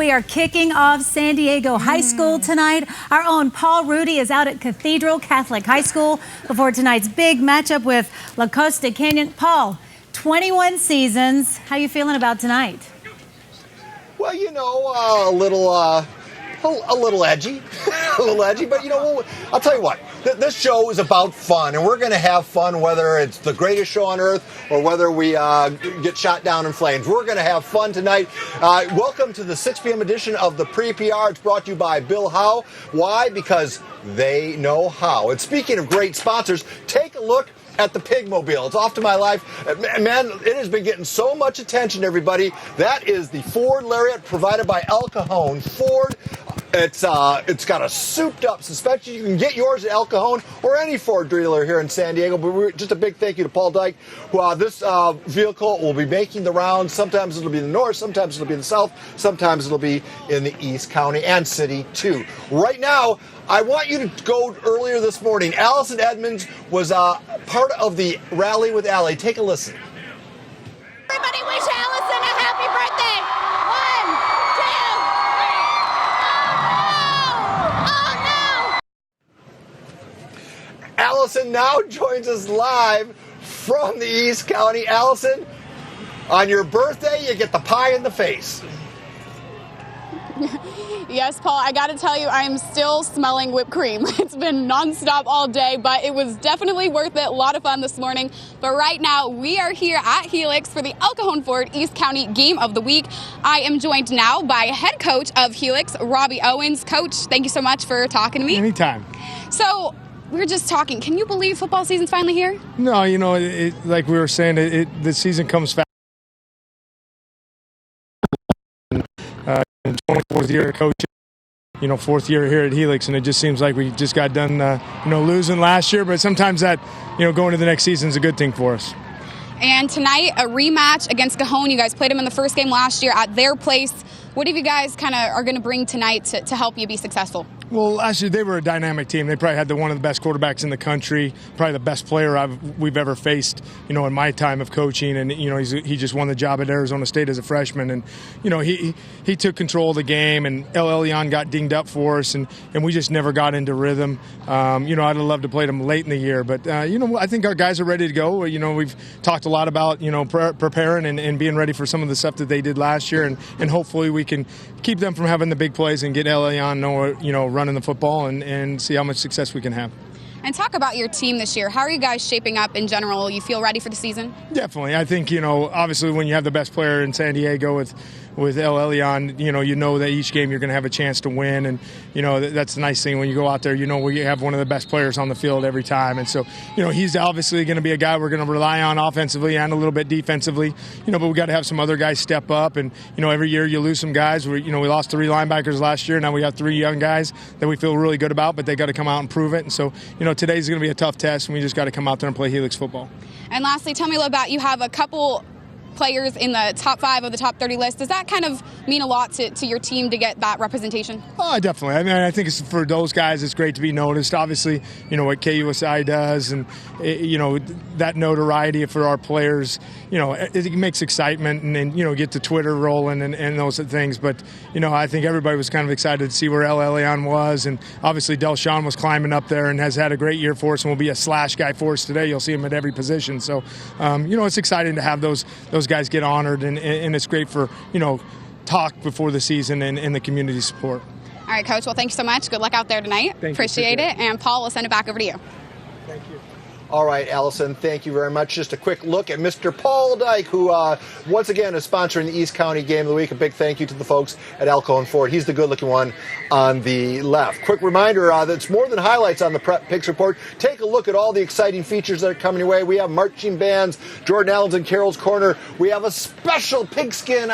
We are kicking off San Diego High School tonight. Our own Paul Rudy is out at Cathedral Catholic High School before tonight's big matchup with La Costa Canyon. Paul, 21 seasons. How you feeling about tonight? Well, you know, a little edgy, a little edgy. But you know, I'll tell you what. This show is about fun, and we're going to have fun whether it's the greatest show on earth or whether we get shot down in flames. We're going to have fun tonight. Welcome to the 6 p.m. edition of the PrePR. It's brought to you by Bill Howe. Why? Because they know how. And speaking of great sponsors, take a look at the Pigmobile. It's off to my life. Man, it has been getting so much attention, everybody. That is the Ford Lariat provided by El Cajon Ford. It's got a souped-up suspension. You can get yours at El Cajon or any Ford dealer here in San Diego. But just a big thank you to Paul Dyke, who this vehicle will be making the rounds. Sometimes it'll be in the north, sometimes it'll be in the south, sometimes it'll be in the East County and City, too. Right now, I want you to go earlier this morning. Allison Edmonds was part of the Rally with Allie. Take a listen. Everybody wish Allison a happy birthday. 1, 2. Oh, no. Allison now joins us live from the East County. Allison, on your birthday, you get the pie in the face. Yes, Paul, I got to tell you, I am still smelling whipped cream. It's been nonstop all day, but it was definitely worth it. A lot of fun this morning. But right now, we are here at Helix for the El Cajon Ford East County Game of the Week. I am joined now by head coach of Helix, Robbie Owens. Coach, thank you so much for talking to me. Anytime. So, we were just talking. Can you believe football season's finally here? No, you know, like we were saying, the season comes fast. 24th year of coaching, you know, 4th year here at Helix, and it just seems like we just got done, losing last year. But sometimes that, going to the next season is a good thing for us. And tonight, a rematch against Cajon. You guys played them in the first game last year at their place. What have you guys kind of are going to bring tonight to help you be successful? Well, last year they were a dynamic team. They probably had one of the best quarterbacks in the country, probably the best player we've ever faced, in my time of coaching. And, he just won the job at Arizona State as a freshman. And, he took control of the game, and El Elyon got dinged up for us, and we just never got into rhythm. I'd have loved to play them late in the year. But, I think our guys are ready to go. We've talked a lot about, preparing and being ready for some of the stuff that they did last year. And hopefully we can keep them from having the big plays and get El Elyon, running the football and see how much success we can have. And talk about your team this year. How are you guys shaping up in general? You feel ready for the season? Definitely. I think, obviously when you have the best player in San Diego with El Elyon, you know that each game you're going to have a chance to win. And, that's the nice thing when you go out there, we have one of the best players on the field every time. And so, he's obviously going to be a guy we're going to rely on offensively and a little bit defensively, but we got to have some other guys step up. And, every year you lose some guys. We lost 3 linebackers last year. Now we have 3 young guys that we feel really good about, but they got to come out and prove it. And so, today's going to be a tough test, and we just got to come out there and play Helix football. And lastly, tell me a little about, you have a couple players in the top 5 of the top 30 list. Does that kind of mean a lot to your team to get that representation? Oh, definitely. I mean, I think it's, for those guys, it's great to be noticed. Obviously, what KUSI does and, that notoriety for our players, it makes excitement and get the Twitter rolling and those things. But, I think everybody was kind of excited to see where El Elyon was. And obviously, Delshawn was climbing up there and has had a great year for us and will be a slash guy for us today. You'll see him at every position. So, it's exciting to have those guys get honored, and it's great for, talk before the season and the community support. All right, Coach. Well, thank you so much. Good luck out there tonight. Appreciate it. And Paul, we'll send it back over to you. Thank you. All right, Allison, thank you very much. Just a quick look at Mr. Paul Dyke, who once again is sponsoring the East County Game of the Week. A big thank you to the folks at El Cajon Ford. He's the good-looking one on the left. Quick reminder that it's more than highlights on the Prep Picks Report. Take a look at all the exciting features that are coming your way. We have marching bands, Jordan Allen's and Carol's Corner. We have a special pigskin